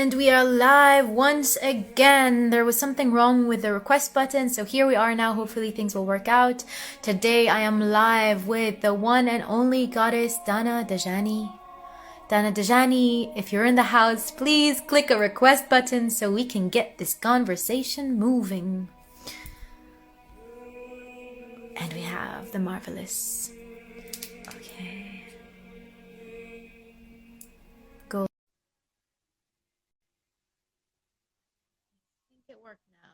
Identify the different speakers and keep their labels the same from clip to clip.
Speaker 1: And we are live once again. There was something wrong with the request button, so here we are now. Hopefully things will work out. Today I am live with the one and only goddess Dana Dajani. Dana Dajani, if you're in the house, please click a request button so we can get this conversation moving. And we have the marvelous. Okay. Go. I think it worked now.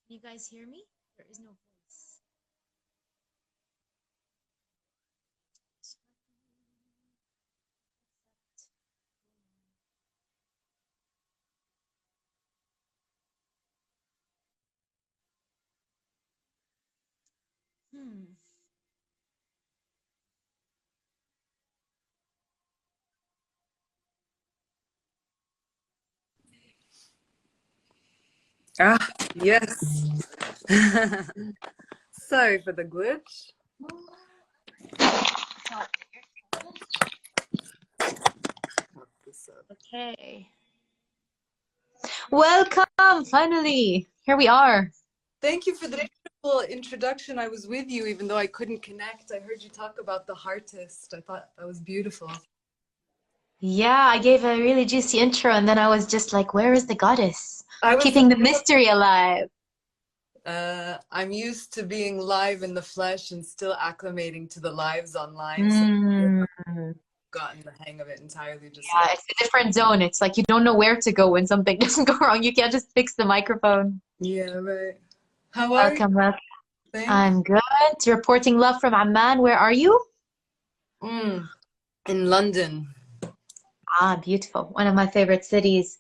Speaker 1: Can you guys hear me? There is no voice. Hmm.
Speaker 2: Ah, yes. Sorry for the glitch.
Speaker 1: Okay. Welcome, finally. Here we are.
Speaker 2: Thank you for the beautiful introduction. I was with you even though I couldn't connect. I heard you talk about the Heartist. I thought that was beautiful.
Speaker 1: Yeah, I gave a really juicy intro and then I was just like, where is the goddess?
Speaker 2: I was
Speaker 1: Keeping the mystery alive.
Speaker 2: I'm used to being live in the flesh and still acclimating to the lives online. So
Speaker 1: Mm.
Speaker 2: I've gotten the hang of it entirely just
Speaker 1: Yeah,
Speaker 2: yet.
Speaker 1: it's a different zone. It's like you don't know where to go when something doesn't go wrong. You can't just fix the microphone.
Speaker 2: Yeah, right. How are you?
Speaker 1: Welcome, welcome.
Speaker 2: Thank
Speaker 1: I'm good. Reporting love from Amman. Where are you?
Speaker 2: you. In London.
Speaker 1: Ah, beautiful. One of my favorite cities.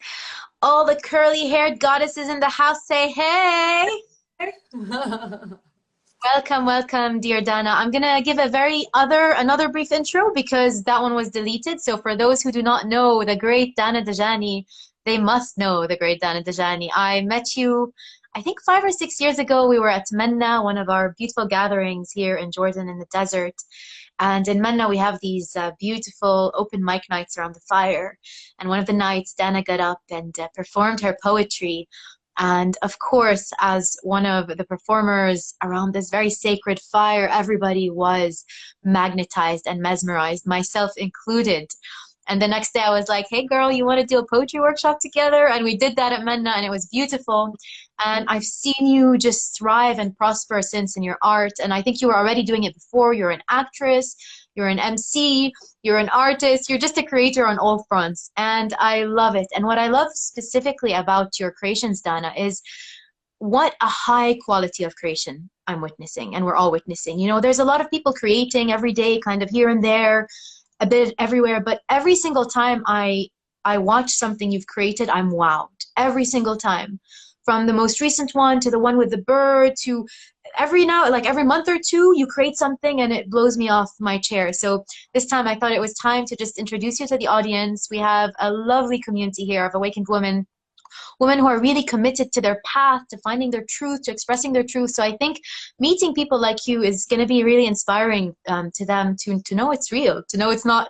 Speaker 1: All the curly-haired goddesses in the house say hey. Welcome, welcome, dear Dana. I'm gonna give another brief intro because that one was deleted. So for those who do not know the great Dana Dajani, they must know the great Dana Dajani. I met you, I think 5 or 6 years ago. We were at Menna, one of our beautiful gatherings here in Jordan in the desert. And in Menna, we have these beautiful open mic nights around the fire. And one of the nights, Dana got up and performed her poetry. And of course, as one of the performers around this very sacred fire, everybody was magnetized and mesmerized, myself included. And the next day I was like, hey girl, you want to do a poetry workshop together? And we did that at Menna and it was beautiful. And I've seen you just thrive and prosper since in your art. And I think you were already doing it before. You're an actress, you're an MC, you're an artist, you're just a creator on all fronts. And I love it. And what I love specifically about your creations, Dana, is what a high quality of creation I'm witnessing and we're all witnessing. You know, there's a lot of people creating every day, kind of here and there, a bit everywhere, but every single time I watch something you've created, I'm wowed. Every single time. From the most recent one to the one with the bird to every month or two, you create something and it blows me off my chair. So this time I thought it was time to just introduce you to the audience. We have a lovely community here of awakened women who are really committed to their path, to finding their truth, to expressing their truth. So I think meeting people like you is going to be really inspiring to them to know it's real, to know it's not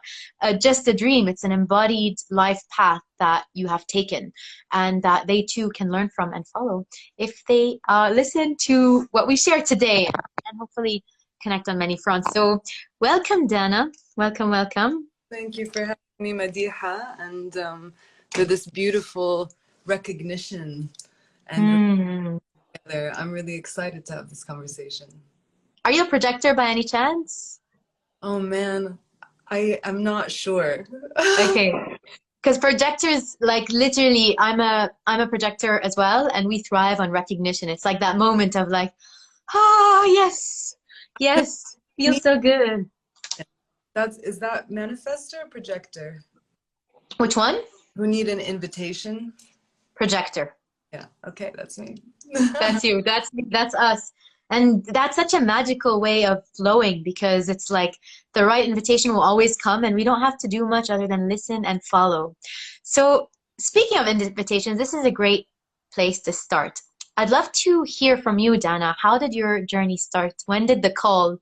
Speaker 1: just a dream, it's an embodied life path that you have taken and that they too can learn from and follow if they listen to what we share today and hopefully connect on many fronts. So welcome, Dana. Welcome, welcome.
Speaker 2: Thank you for having me, Madiha, and for this beautiful recognition and together. I'm really excited to have this conversation.
Speaker 1: Are you a projector by any chance?
Speaker 2: Oh man, I'm not sure.
Speaker 1: Okay. Because projectors, like literally, I'm a projector as well, and we thrive on recognition. It's like that moment of like, ah, yes, yes, feels
Speaker 2: Me-
Speaker 1: so good.
Speaker 2: is that manifesto or projector?
Speaker 1: Which one?
Speaker 2: Who need an invitation?
Speaker 1: Projector.
Speaker 2: Yeah, okay, that's me.
Speaker 1: That's you. That's us. And that's such a magical way of flowing because it's like the right invitation will always come and we don't have to do much other than listen and follow. So, speaking of invitations, this is a great place to start. I'd love to hear from you, Dana. How did your journey start? When did the call,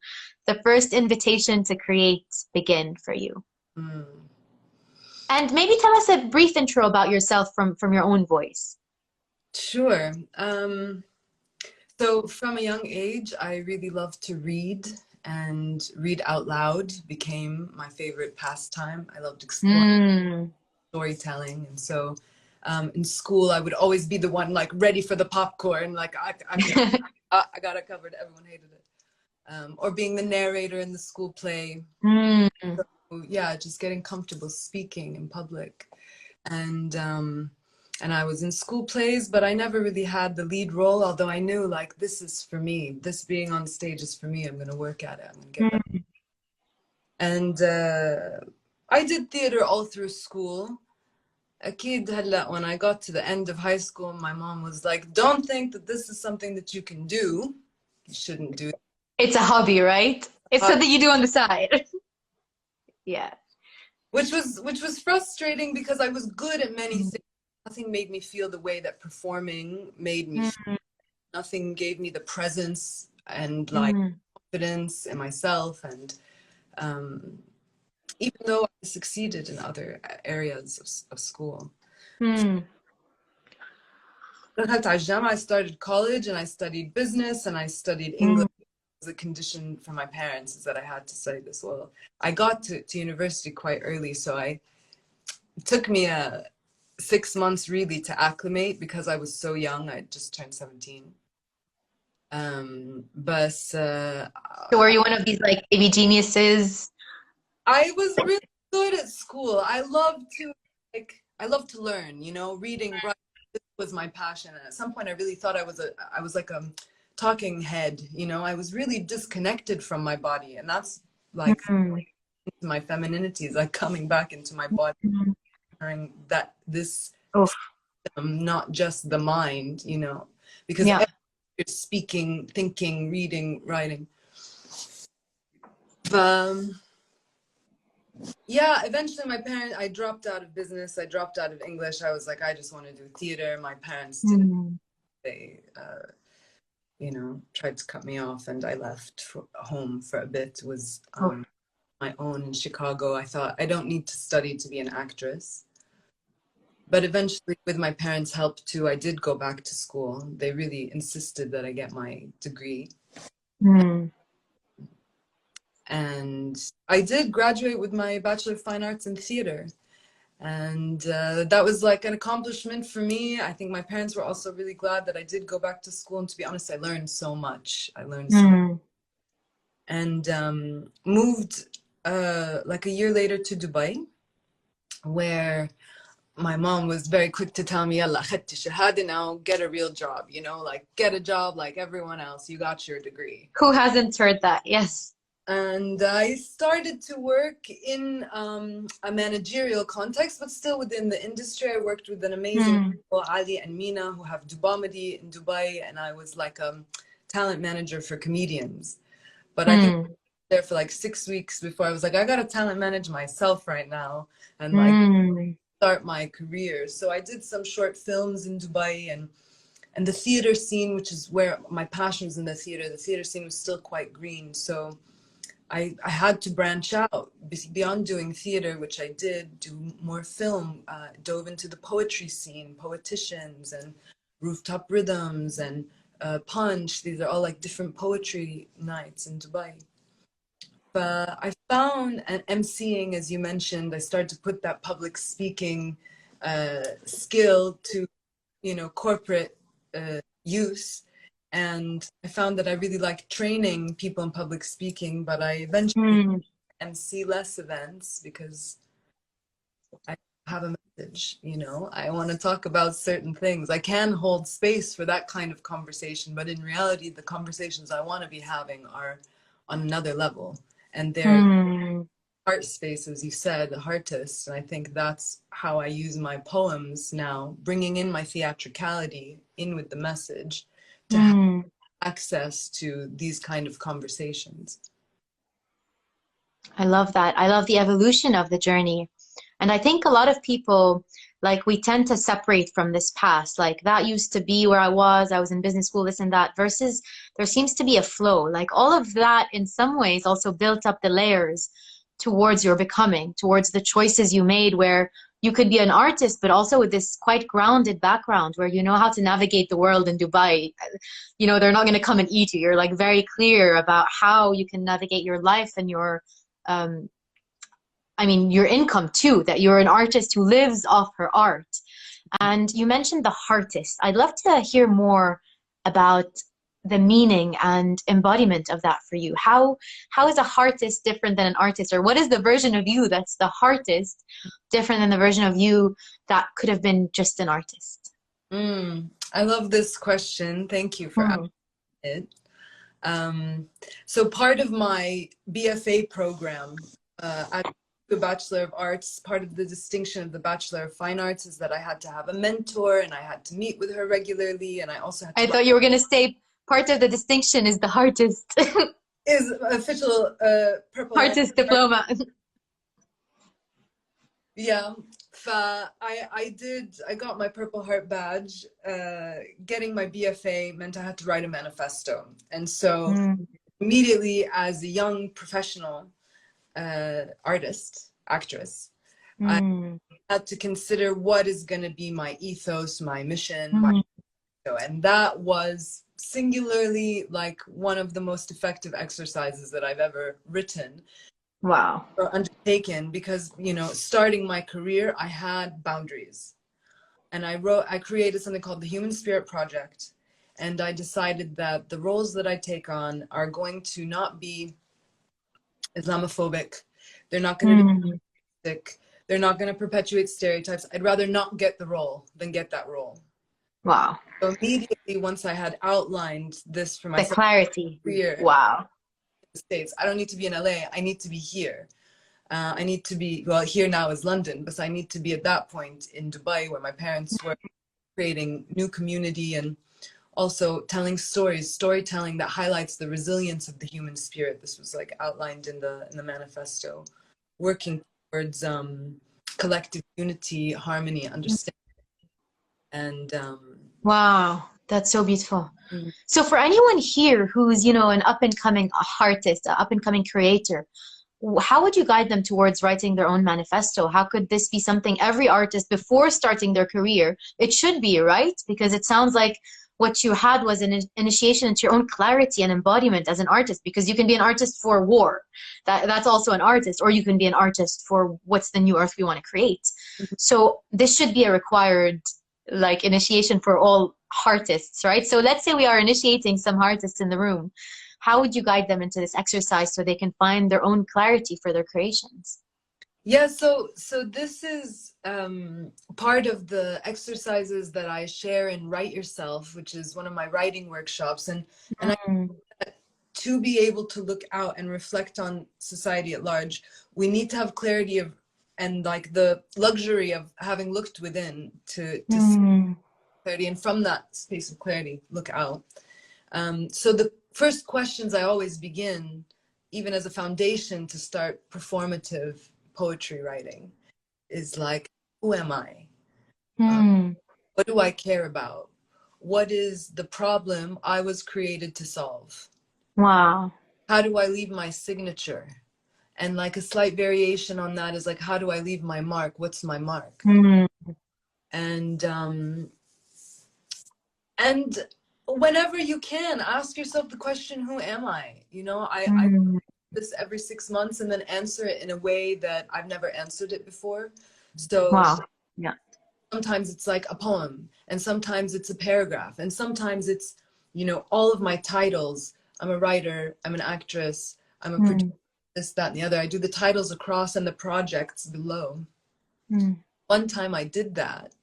Speaker 1: the first invitation to create begin for you?
Speaker 2: Mm.
Speaker 1: And maybe tell us a brief intro about yourself from your own voice.
Speaker 2: Sure. So from a young age, I really loved to read, and read out loud became my favorite pastime. I loved exploring
Speaker 1: Mm.
Speaker 2: storytelling. And so in school, I would always be the one like ready for the popcorn. Like I got it covered. Everyone hated it. Or being the narrator in the school play.
Speaker 1: Mm.
Speaker 2: So, yeah, just getting comfortable speaking in public. And I was in school plays, but I never really had the lead role, although I knew like this is for me. This being on stage is for me. I'm going to work at it. I'm going to get better.
Speaker 1: Mm.
Speaker 2: And I did theater all through school. Akid هلا when I got to the end of high school, my mom was like, don't think that this is something that you can do. You shouldn't do it.
Speaker 1: It's a hobby, right? It's something you do on the side. Yeah.
Speaker 2: Which was frustrating because I was good at many things. Nothing made me feel the way that performing made me feel. Nothing gave me the presence and like confidence in myself. And even though I succeeded in other areas of school. I started college and I studied business and I studied English. The condition for my parents is that I had to study this. Well, I got to university quite early, so it took me 6 months really to acclimate because I was so young. I just turned 17. So
Speaker 1: were you one of these like baby geniuses?
Speaker 2: I was really good at school. I love to learn, you know, reading, writing. This was my passion. And at some point I really thought I was like a talking head, you know. I was really disconnected from my body, and that's like my femininity is like coming back into my body, that this not just the mind, you know, because you're speaking, thinking, reading, writing. Yeah, eventually I dropped out of business. I dropped out of English. I was like, I just want to do theater. My parents didn't. They, you know, tried to cut me off, and I left home for a bit. Was my own in Chicago. I thought I don't need to study to be an actress. But eventually, with my parents' help too, I did go back to school. They really insisted that I get my degree. And I did graduate with my Bachelor of Fine Arts in Theater. And that was like an accomplishment for me. I think my parents were also really glad that I did go back to school. And to be honest, I learned so much. I learned so much. And moved like a year later to Dubai, where my mom was very quick to tell me, "Yalla, khadti shahada now, get a real job, you know, like get a job like everyone else. You got your degree."
Speaker 1: Who hasn't heard that? Yes.
Speaker 2: And I started to work in a managerial context, but still within the industry. I worked with an amazing people, Ali and Mina, who have Dubamadi in Dubai, and I was like a talent manager for comedians. But I think there for like 6 weeks before I was like, I gotta talent manage myself right now and like start my career. So I did some short films in Dubai, and the theater scene, which is where my passion was in the theater scene was still quite green. So I had to branch out beyond doing theater, which I did, do more film, dove into the poetry scene, poeticians and rooftop rhythms and punch. These are all like different poetry nights in Dubai. But I found, and emceeing, as you mentioned, I started to put that public speaking skill to, you know, corporate use. And I found that I really like training people in public speaking, but I eventually MC less events because I have a message, you know. I want to talk about certain things. I can hold space for that kind of conversation, but in reality, the conversations I want to be having are on another level. And they're art space, as you said, the Heartist, and I think that's how I use my poems now, bringing in my theatricality in with the message to have
Speaker 1: Mm.
Speaker 2: access to these kind of conversations.
Speaker 1: I love that. I love the evolution of the journey. And I think a lot of people, like, we tend to separate from this past. Like, that used to be where I was in business school, this and that, versus there seems to be a flow. Like, all of that in some ways also built up the layers towards your becoming, towards the choices you made, where you could be an artist, but also with this quite grounded background where you know how to navigate the world in Dubai. You know, they're not going to come and eat you. You're like very clear about how you can navigate your life and your um, I mean, your income too, that you're an artist who lives off her art. And you mentioned the Heartist. I'd love to hear more about the meaning and embodiment of that for you. How is a Heartist different than an artist? Or what is the version of you that's the Heartist different than the version of you that could have been just an artist?
Speaker 2: I love this question. Thank you for asking it. So part of my BFA program at the Bachelor of Arts, part of the distinction of the Bachelor of Fine Arts is that I had to have a mentor and I had to meet with her regularly, and I also had to—
Speaker 1: I thought you were going to say part of the distinction is the Heartist.
Speaker 2: is official purple
Speaker 1: Heartist diploma.
Speaker 2: Yeah. I got my Purple Heart badge. Getting my BFA meant I had to write a manifesto. And so immediately as a young professional artist, actress, I had to consider what is going to be my ethos, my mission, and that was singularly like one of the most effective exercises that I've ever written.
Speaker 1: Wow.
Speaker 2: Or undertaken, because, you know, starting my career, I had boundaries. And I created something called the Human Spirit Project. And I decided that the roles that I take on are going to not be Islamophobic. They're not going to be sick. They're not going to perpetuate stereotypes. I'd rather not get the role than get that role.
Speaker 1: Wow.
Speaker 2: So immediately, once I had outlined this for myself,
Speaker 1: the clarity.
Speaker 2: Career,
Speaker 1: wow.
Speaker 2: The States, I don't need to be in LA. I need to be here. I need to be, well, here now is London, but I need to be at that point in Dubai where my parents were, creating new community and also telling storytelling that highlights the resilience of the human spirit. This was like outlined in the manifesto, working towards collective unity, harmony, understanding. And
Speaker 1: wow, that's so beautiful. So for anyone here who's, you know, an up-and-coming artist, an up-and-coming creator, how would you guide them towards writing their own manifesto? How could this be something every artist before starting their career, it should be, right? Because it sounds like what you had was an initiation into your own clarity and embodiment as an artist, because you can be an artist for war. That's also an artist, or you can be an artist for what's the new earth we want to create. So this should be a required like initiation for all artists, right? So let's say we are initiating some artists in the room. How would you guide them into this exercise so they can find their own clarity for their creations?
Speaker 2: Yeah, so this is part of the exercises that I share in Write Yourself, which is one of my writing workshops, and to be able to look out and reflect on society at large, we need to have clarity of, and like the luxury of having looked within to see clarity, and from that space of clarity, look out. So the first questions I always begin, even as a foundation to start performative poetry writing, is like, who am I? What do I care about? What is the problem I was created to solve?
Speaker 1: Wow.
Speaker 2: How do I leave my signature? And like a slight variation on that is like, how do I leave my mark? What's my mark? And whenever you can, ask yourself the question, who am I? You know, I do this every 6 months and then answer it in a way that I've never answered it before. So
Speaker 1: wow. Yeah.
Speaker 2: Sometimes it's like a poem, and sometimes it's a paragraph, and sometimes it's, you know, all of my titles. I'm a writer, I'm an actress, I'm a producer, this, that, and the other. I do the titles across and the projects below. One time I did that,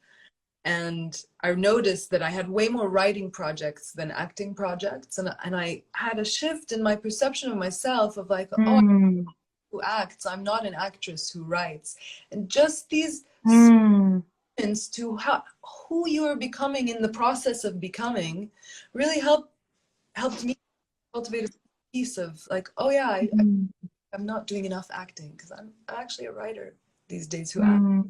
Speaker 2: and I noticed that I had way more writing projects than acting projects, and I had a shift in my perception of myself of like, oh, who acts. I'm not an actress who writes. And just these
Speaker 1: Mm.
Speaker 2: moments to who you are becoming in the process of becoming really helped me cultivate a piece of like, oh yeah, I'm not doing enough acting because I'm actually a writer these days who acts.
Speaker 1: Mm.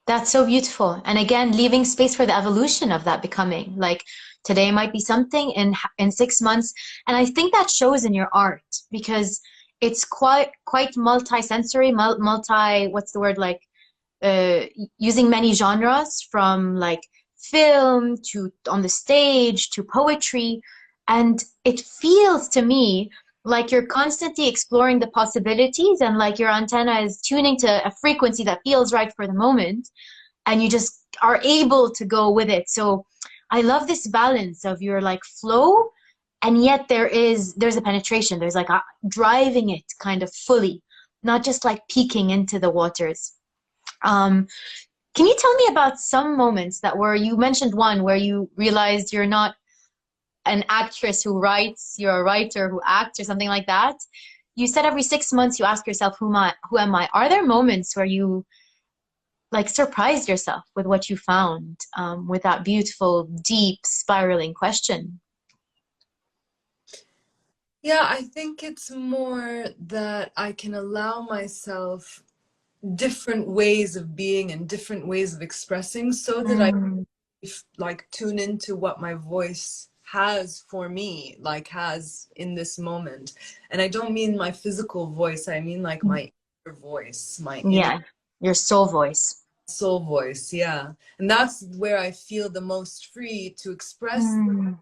Speaker 1: That's so beautiful. And again, leaving space for the evolution of that becoming. Like today might be something in 6 months. And I think that shows in your art because it's quite multi-sensory, multi, what's the word, like uh, using many genres from like film to on the stage to poetry. And it feels to me like you're constantly exploring the possibilities and like your antenna is tuning to a frequency that feels right for the moment and you just are able to go with it. So I love this balance of your like flow and yet there's a penetration. There's like a driving it kind of fully, not just like peeking into the waters. Um, can you tell me about some moments that were, you mentioned one where you realized you're not an actress who writes, you're a writer who acts or something like that. You said every 6 months you ask yourself, who am I? Are there moments where you like surprised yourself with what you found with that beautiful, deep, spiraling question?
Speaker 2: Yeah, I think it's more that I can allow myself different ways of being and different ways of expressing so that I
Speaker 1: Mm,
Speaker 2: like tune into what my voice has for me, like has in this moment. And I don't mean my physical voice, I mean like my inner voice, my inner
Speaker 1: yeah, your soul voice.
Speaker 2: soul voice. Yeah. And that's where I feel the most free to express the
Speaker 1: Mm,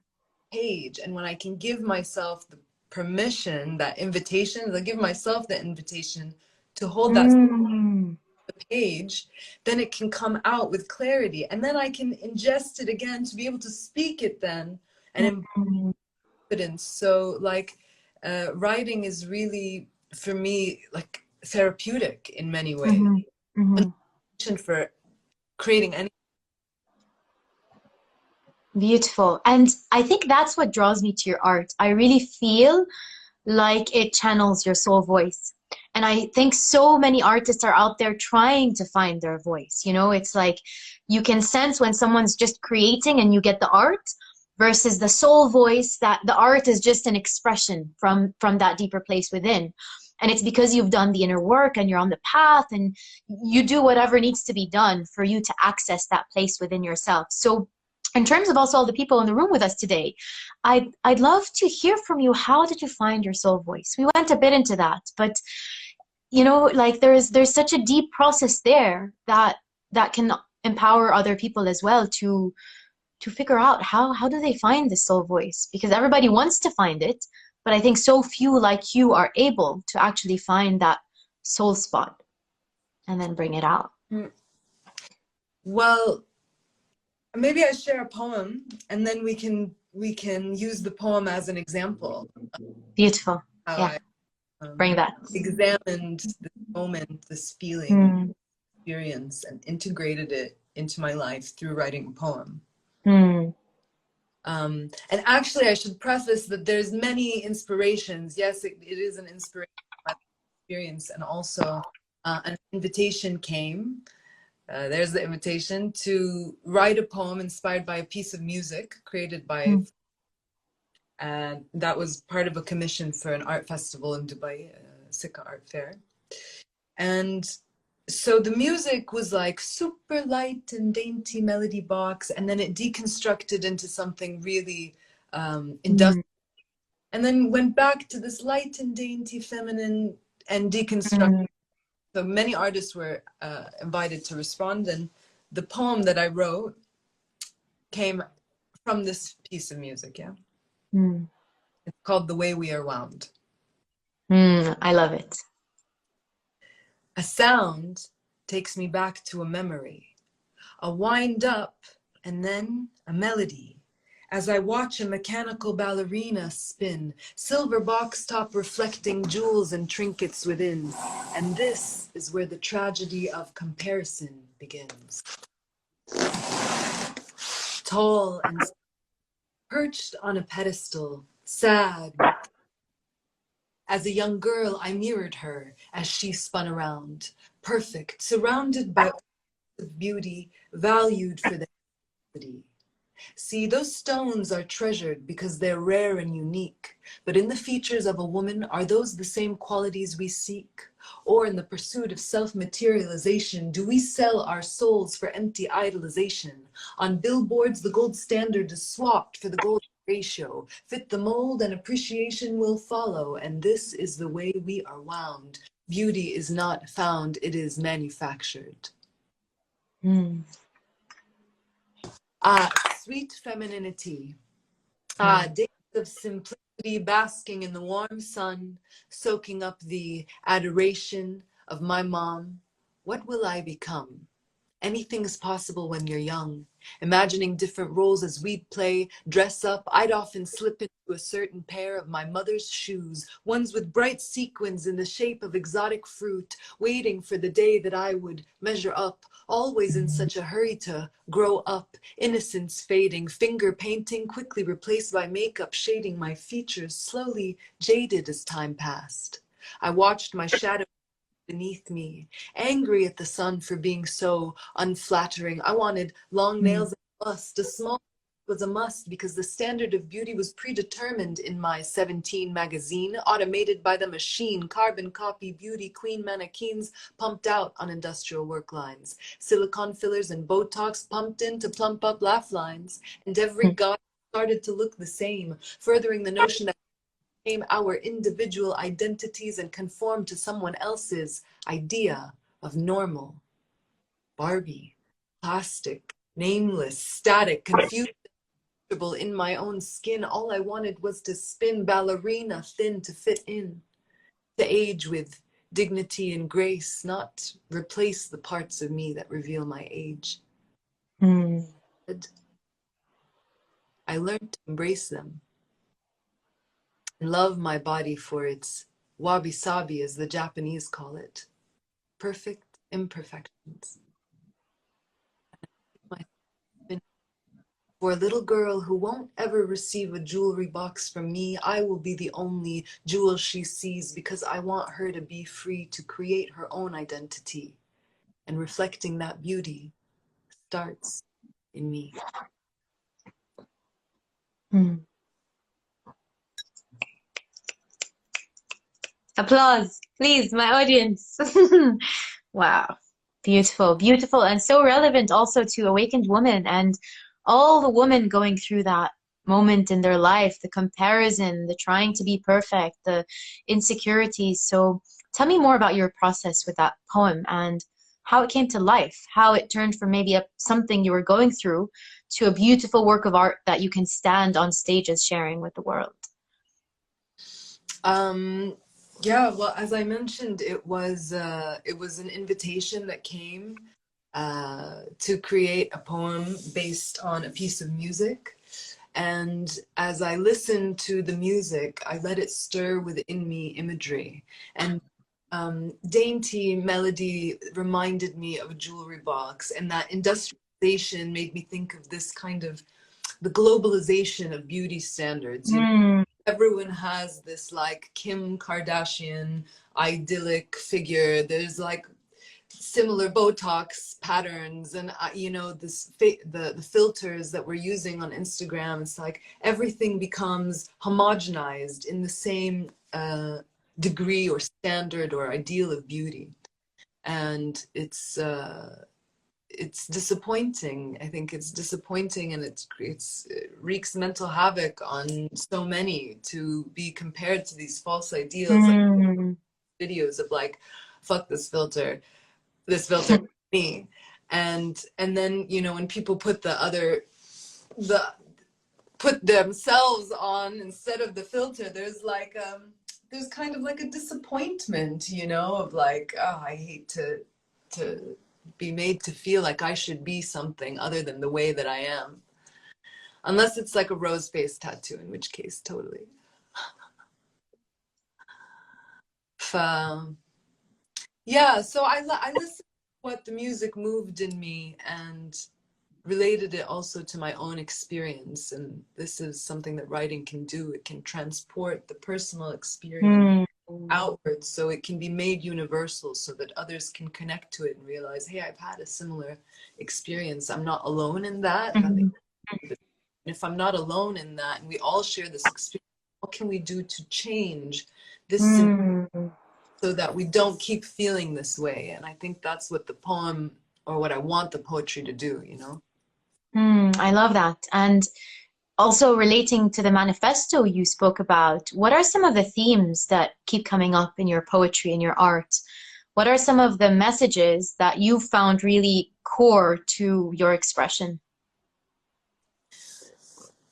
Speaker 2: page. And when I can give myself the permission, that invitation, I give myself the invitation to hold that
Speaker 1: mm,
Speaker 2: page, then it can come out with clarity. And then I can ingest it again to be able to speak it then and in
Speaker 1: mm,
Speaker 2: confidence. So like writing is really for me like therapeutic in many ways.
Speaker 1: mhm, mhm.
Speaker 2: For creating any.
Speaker 1: Beautiful. And I think that's what draws me to your art. I really feel like it channels your soul voice. And I think so many artists are out there trying to find their voice. You know, it's like you can sense when someone's just creating and you get the art versus the soul voice that the art is just an expression from that deeper place within. And it's because you've done the inner work and you're on the path and you do whatever needs to be done for you to access that place within yourself. So in terms of also all the people in the room with us today, I'd love to hear from you. How did you find your soul voice? We went a bit into that, but you know, like there's such a deep process there that can empower other people as well to figure out how do they find the soul voice? Because everybody wants to find it, but I think so few like you are able to actually find that soul spot and then bring it out.
Speaker 2: Well, maybe I share a poem and then we can use the poem as an example of
Speaker 1: Beautiful.
Speaker 2: how
Speaker 1: Yeah,
Speaker 2: I
Speaker 1: bring that.
Speaker 2: examined this moment, this feeling,
Speaker 1: Mm,
Speaker 2: experience, and integrated it into my life through writing a poem.
Speaker 1: mm,
Speaker 2: And actually, I should preface that there's many inspirations. Yes, it is an inspiration by experience, and also an invitation came. There's the invitation to write a poem inspired by a piece of music created by,
Speaker 1: mm,
Speaker 2: and that was part of a commission for an art festival in Dubai, Sikka Art Fair. And so the music was like super light and dainty melody box, and then it deconstructed into something really industrial,
Speaker 1: mm,
Speaker 2: and then went back to this light and dainty feminine and deconstruct.
Speaker 1: mm.
Speaker 2: So many artists were invited to respond, and the poem that I wrote came from this piece of music. Yeah,
Speaker 1: Mm.
Speaker 2: it's called "The Way We Are Wound."
Speaker 1: I love it.
Speaker 2: A sound takes me back to a memory, a wind up, and then a melody. As I watch a mechanical ballerina spin, silver box top reflecting jewels and trinkets within. And this is where the tragedy of comparison begins. Tall and perched on a pedestal, sad, As a young girl, I mirrored her as she spun around, perfect, surrounded by beauty, valued for their beauty. See, those stones are treasured because they're rare and unique. But in the features of a woman, are those the same qualities we seek? Or in the pursuit of self-materialization, do we sell our souls for empty idolization? On billboards, the gold standard is swapped for the gold ratio. Fit the mold and appreciation will follow. And this is the way we are wound. Beauty is not found, it is manufactured.
Speaker 1: Mm.
Speaker 2: Sweet femininity.
Speaker 1: Mm.
Speaker 2: Days of simplicity, basking in the warm sun, soaking up the adoration of my mom. What will I become? Anything is possible when you're young. Imagining different roles as we'd play, dress up, I'd often slip into a certain pair of my mother's shoes, ones with bright sequins in the shape of exotic fruit, waiting for the day that I would measure up, always in such a hurry to grow up, innocence fading, finger painting quickly replaced by makeup, shading my features, slowly jaded as time passed. I watched my shadow beneath me, angry at the sun for being so unflattering. I wanted long nails and a bust. A small was a must because the standard of beauty was predetermined in my 17 magazine, automated by the machine, carbon copy beauty queen mannequins pumped out on industrial work lines, silicone fillers and Botox pumped in to plump up laugh lines, and every god started to look the same, furthering the notion that our individual identities and conform to someone else's idea of normal. Barbie, plastic, nameless, static, confused in my own skin. All I wanted was to spin, ballerina thin to fit in, to age with dignity and grace, not replace the parts of me that reveal my age.
Speaker 1: Mm.
Speaker 2: I learned to embrace them and love my body for its wabi-sabi, as the Japanese call it, perfect imperfections. For a little girl who won't ever receive a jewelry box from me, I will be the only jewel she sees because I want her to be free to create her own identity. And reflecting that beauty starts in me.
Speaker 1: Mm. Applause, please, my audience. Wow. Beautiful, beautiful, and so relevant also to awakened women and all the women going through that moment in their life, the comparison, the trying to be perfect, the insecurities. So tell me more about your process with that poem and how it came to life, how it turned from maybe something you were going through to a beautiful work of art that you can stand on stages sharing with the world.
Speaker 2: Yeah, well, as I mentioned, it was an invitation that came to create a poem based on a piece of music. And as I listened to the music, I let it stir within me imagery. And dainty melody reminded me of a jewelry box, and that industrialization made me think of this kind of the globalization of beauty standards. You know,
Speaker 1: Mm.
Speaker 2: everyone has this like Kim Kardashian idyllic figure. There's like similar Botox patterns, and you know, the filters that we're using on Instagram. It's like everything becomes homogenized in the same degree or standard or ideal of beauty, and it's disappointing. I think it's disappointing, and it wreaks mental havoc on so many to be compared to these false ideals. Like
Speaker 1: Mm.
Speaker 2: videos of like, fuck this filter me, and then, you know, when people put put themselves on instead of the filter, there's like there's kind of like a disappointment, you know, of like, oh, I hate to be made to feel like I should be something other than the way that I am. Unless it's like a rose face tattoo, in which case, totally. Yeah, so I listened to what the music moved in me and related it also to my own experience. And this is something that writing can do. It can transport the personal experience outwards so it can be made universal so that others can connect to it and realize, hey, I've had a similar experience. I'm not alone in that.
Speaker 1: Mhm.
Speaker 2: If I'm not alone in that and we all share this experience, what can we do to change this
Speaker 1: Mm.
Speaker 2: so that we don't keep feeling this way? And I think that's what the poem, or what I want the poetry to do, you know?
Speaker 1: I love that. And also relating to the manifesto you spoke about, what are some of the themes that keep coming up in your poetry and your art? What are some of the messages that you found really core to your expression?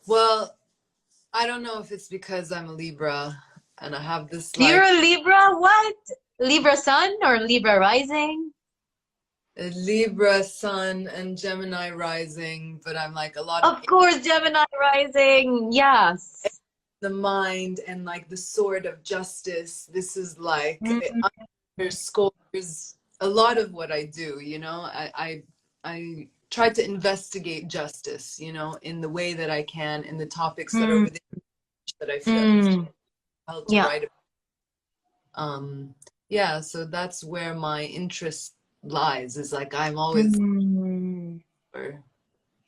Speaker 2: Well, I don't know if it's because I'm a Libra and I have this
Speaker 1: You're
Speaker 2: like
Speaker 1: a Libra? What? Libra sun or Libra rising?
Speaker 2: a Libra sun and Gemini rising, but I'm like a lot of
Speaker 1: Of course, Gemini rising. Yes.
Speaker 2: the mind and like the sword of justice. This is like it
Speaker 1: Mm,
Speaker 2: underscores a lot of what I do, you know. I try to investigate justice, you know, in the way that I can, in the topics that are
Speaker 1: mm,
Speaker 2: within that I feel
Speaker 1: mm.
Speaker 2: compelled to
Speaker 1: Yeah.
Speaker 2: write about. Yeah, so that's where my interest lies, is like I'm always
Speaker 1: Mm.
Speaker 2: for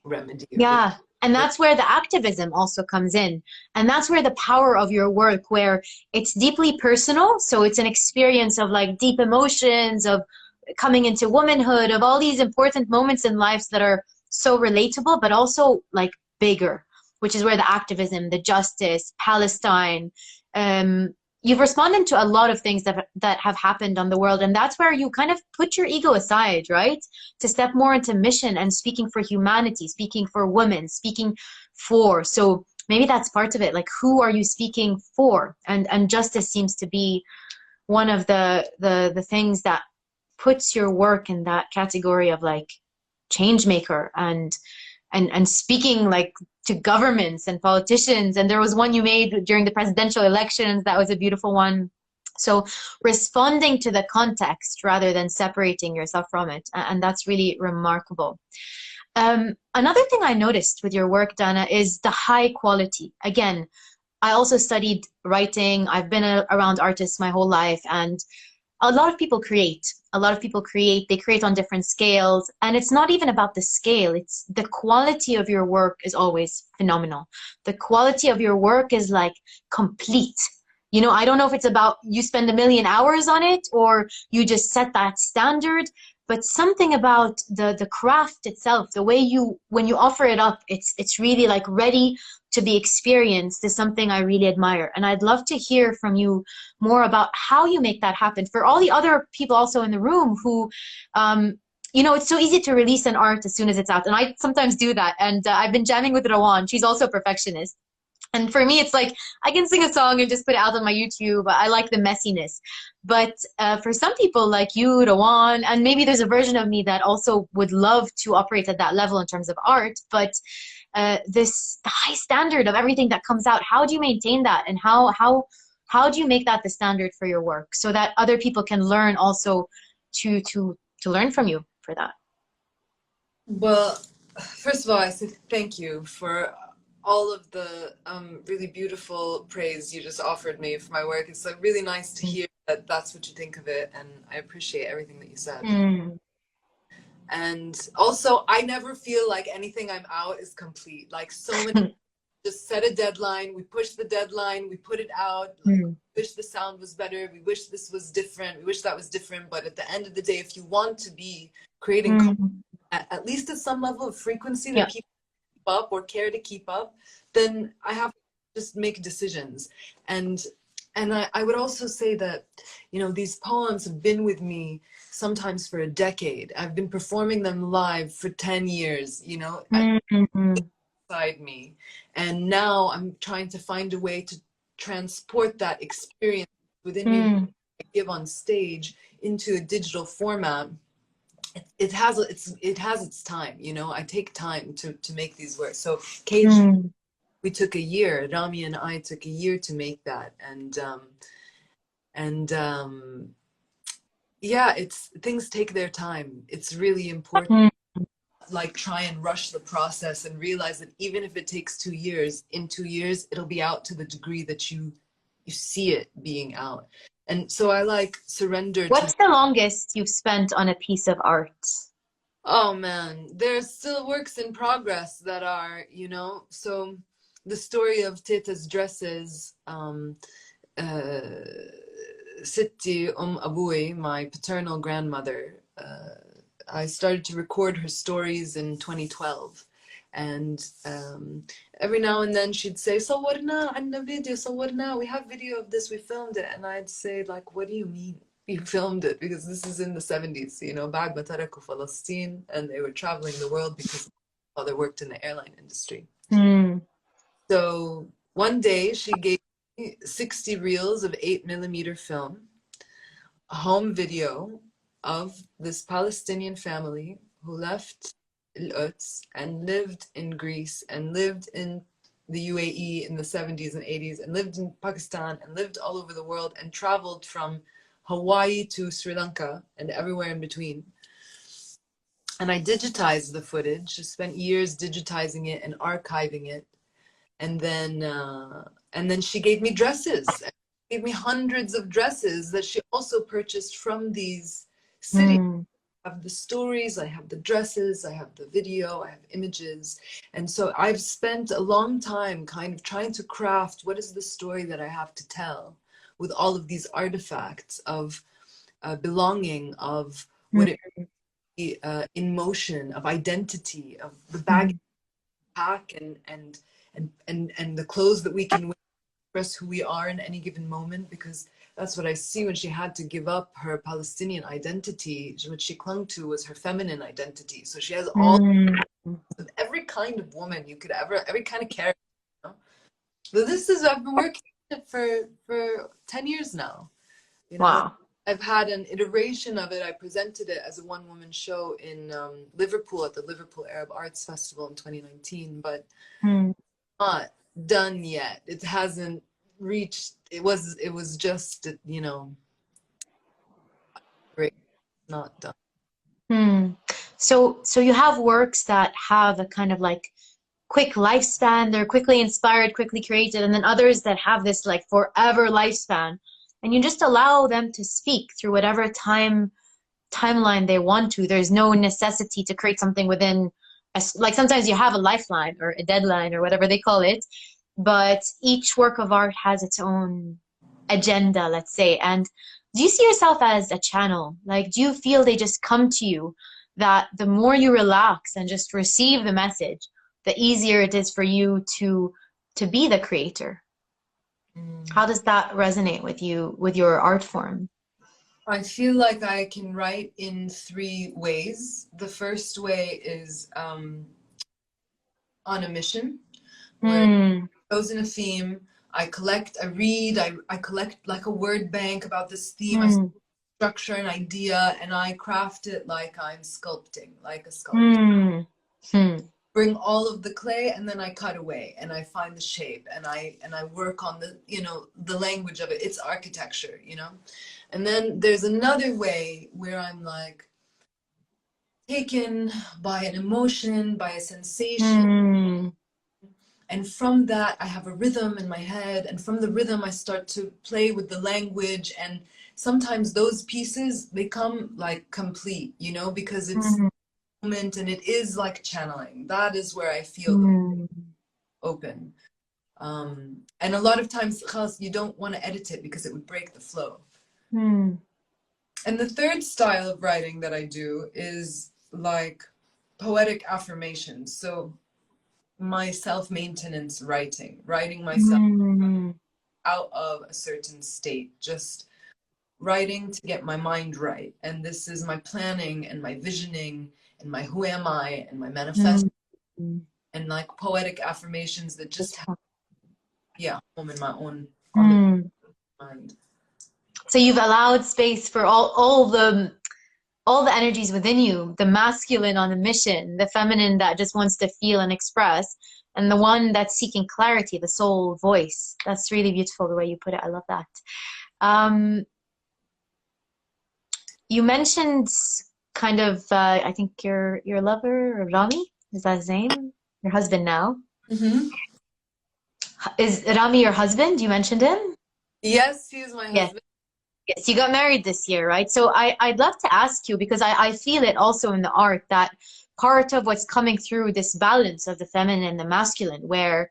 Speaker 2: remedy or
Speaker 1: Yeah. And that's where the activism also comes in. And that's where the power of your work, where it's deeply personal. So it's an experience of like deep emotions, of coming into womanhood, of all these important moments in lives that are so relatable, but also like bigger, which is where the activism, the justice, Palestine, um, you've responded to a lot of things that have happened on the world. And that's where you kind of put your ego aside, right? To step more into mission and speaking for humanity, speaking for women, speaking for. So maybe that's part of it. Like, who are you speaking for? And justice seems to be one of the things that puts your work in that category of like change maker and speaking like to governments and politicians. And there was one you made during the presidential elections that was a beautiful one. So responding to the context rather than separating yourself from it. And that's really remarkable. Another thing I noticed with your work, Dana, is the high quality. Again, I also studied writing. I've been around artists my whole life, and a lot of people create. A lot of people create. They create on different scales, and it's not even about the scale. It's the quality of your work is always phenomenal. The quality of your work is like complete. You know, I don't know if it's about you spend a million hours on it or you just set that standard, but something about the craft itself, the way you when you offer it up, it's really like ready to be experienced is something I really admire. And I'd love to hear from you more about how you make that happen. For all the other people also in the room who, you know, it's so easy to release an art as soon as it's out. And I sometimes do that. And I've been jamming with Rawan. She's also a perfectionist. And for me, it's like I can sing a song and just put it out on my YouTube. I like the messiness. But for some people like you, Rawan, and maybe there's a version of me that also would love to operate at that level in terms of art. But this the high standard of everything that comes out, how do you maintain that? And how do you make that the standard for your work so that other people can learn also to learn from you for that?
Speaker 2: well, first of all, I say thank you for all of the really beautiful praise you just offered me for my work. It's like really nice to hear that that's what you think of it, and I appreciate everything that you said.
Speaker 1: Mm.
Speaker 2: And also, I never feel like anything I'm out is complete. Like so many just set a deadline, we push the deadline, we put it out, like
Speaker 1: Mm.
Speaker 2: we wish the sound was better, we wish this was different, we wish that was different. But at the end of the day, if you want to be creating
Speaker 1: Mm.
Speaker 2: at least at some level of frequency
Speaker 1: Yeah.
Speaker 2: that people keep up or care to keep up, then I have to just make decisions. And I would also say that, you know, these poems have been with me sometimes for a decade. I've been performing them live for 10 years, you know,
Speaker 1: Mm.
Speaker 2: inside me. And now I'm trying to find a way to transport that experience within me
Speaker 1: Mm.
Speaker 2: I give on stage into a digital format. It has its time, you know. I take time to make these works. So Cage,
Speaker 1: Mm.
Speaker 2: we took a year. Rami and I took a year to make that, and yeah, it's things take their time. It's really important.
Speaker 1: Mm.
Speaker 2: Like try and rush the process and realize that even if it takes 2 years, in 2 years it'll be out to the degree that you see it being out. And so I like surrender to.
Speaker 1: What's the longest you've spent on a piece of art?
Speaker 2: Oh man, there's still works in progress that are, so the story of Teta's dresses, uh, Sitti Abui, my paternal grandmother, I started to record her stories in 2012. And every now and then she'd say, "Sawarna, عندنا video, sawarna, we have video of this, we filmed it." And I'd say, like, what do you mean you filmed it? Because this is in the 70s, بعد ما تركوا فلسطين, and they were traveling the world because my father worked in the airline industry.
Speaker 1: Mm.
Speaker 2: So one day she gave me 60 reels of 8mm film, a home video of this Palestinian family who left Al-Quds and lived in Greece and lived in the UAE in the 70s and 80s and lived in Pakistan and lived all over the world and traveled from Hawaii to Sri Lanka and everywhere in between. And I digitized the footage, spent years digitizing it and archiving it. And then she gave me dresses. She gave me hundreds of dresses that she also purchased from these cities.
Speaker 1: Mm.
Speaker 2: I have the stories, I have the dresses, I have the video, I have images. And so I've spent a long time kind of trying to craft what is the story that I have to tell with all of these artifacts of belonging, of what it is, in motion, of identity, of the bag pack and the clothes that we can wear to express who we are in any given moment, because that's what I see when she had to give up her Palestinian identity. What she clung to was her feminine identity. So she has all of every kind of woman you could ever, every kind of character. So this is, I've been working on it for 10 years now.
Speaker 1: Wow.
Speaker 2: I've had an iteration of it. I presented it as a one-woman show in Liverpool at the Liverpool Arab Arts Festival in 2019, but not done yet. It hasn't reached. It was just great, not done.
Speaker 1: So you have works that have a kind of like quick lifespan. They're quickly inspired, quickly created, and then others that have this like forever lifespan. And you just allow them to speak through whatever timeline they want to. There's no necessity to create something within like sometimes you have a lifeline or a deadline or whatever they call it, but each work of art has its own agenda, let's say. And do you see yourself as a channel? Like, do you feel they just come to you, that the more you relax and just receive the message, the easier it is for you to be the creator? How does that resonate with you, with your art form?
Speaker 2: I feel like I can write in 3 ways. The first way is on a mission, where I've chosen a theme, I collect, I read, I collect like a word bank about this theme, I structure an idea, and I craft it like I'm sculpting, like a sculptor. Bring all of the clay, and then I cut away and I find the shape, and I work on the the language of it. It's architecture, And then there's another way where I'm like taken by an emotion, by a sensation, and from that I have a rhythm in my head, and from the rhythm I start to play with the language, and sometimes those pieces, they come like complete, because it's moment, and it is like channeling. That is where I feel open. And a lot of times you don't want to edit it because it would break the flow. And the third style of writing that I do is like poetic affirmations. So my self-maintenance writing myself out of a certain state, just writing to get my mind right. And this is my planning and my visioning and my who am I and my manifesto and like poetic affirmations that just have home in my own mind.
Speaker 1: So you've allowed space for all the energies within you, the masculine on a mission, the feminine that just wants to feel and express, and the one that's seeking clarity, the soul voice. That's really beautiful the way you put it. I love that. You mentioned kind of, I think your lover, Rami, is that his name? Your husband now. Is Rami your husband? You mentioned him?
Speaker 2: Yes, he is my husband.
Speaker 1: Yes, you got married this year, right? So I'd love to ask you, because I feel it also in the art, that part of what's coming through this balance of the feminine and the masculine, where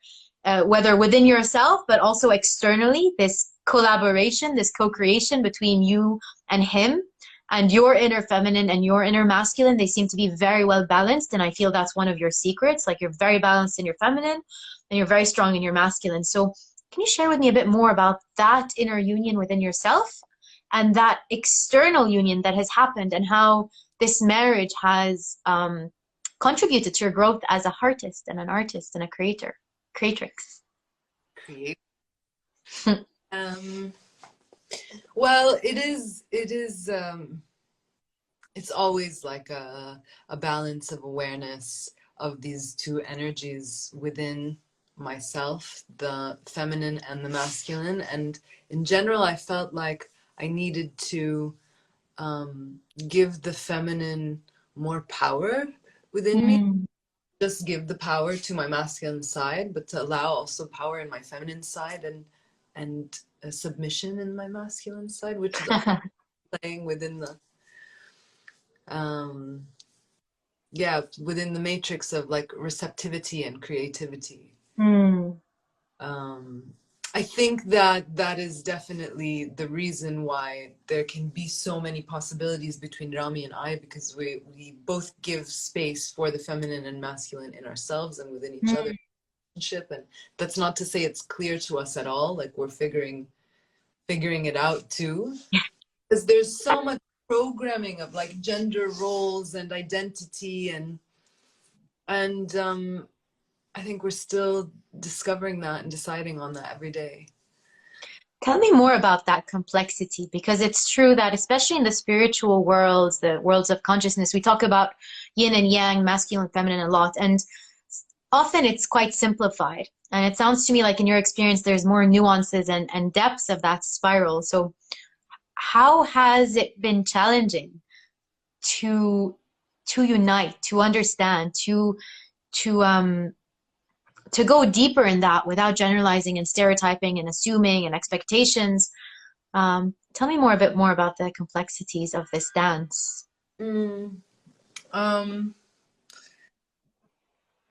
Speaker 1: whether within yourself, but also externally, this collaboration, this co-creation between you and him, and your inner feminine and your inner masculine, they seem to be very well balanced. And I feel that's one of your secrets. Like, you're very balanced in your feminine and you're very strong in your masculine. So can you share with me a bit more about that inner union within yourself and that external union that has happened, and how this marriage has contributed to your growth as a heartist and an artist and a creatrix?
Speaker 2: Create. Well, it's always like a balance of awareness of these two energies within myself, the feminine and the masculine. And in general, I felt like I needed to give the feminine more power within me. Just give the power to my masculine side, but to allow also power in my feminine side, and a submission in my masculine side, which is playing within the within the matrix of like receptivity and creativity. I think that is definitely the reason why there can be so many possibilities between Rami and I, because we both give space for the feminine and masculine in ourselves and within each other. And that's not to say it's clear to us at all. Like, we're figuring it out too, because there's so much programming of like gender roles and identity, and I think we're still discovering that and deciding on that every day.
Speaker 1: Tell me more about that complexity, because it's true that especially in the spiritual worlds, the worlds of consciousness, we talk about yin and yang, masculine, feminine a lot, and often it's quite simplified. And it sounds to me like in your experience, there's more nuances and depths of that spiral. So how has it been challenging to unite, to understand, to go deeper in that without generalizing and stereotyping and assuming and expectations? Tell me a bit more about the complexities of this dance.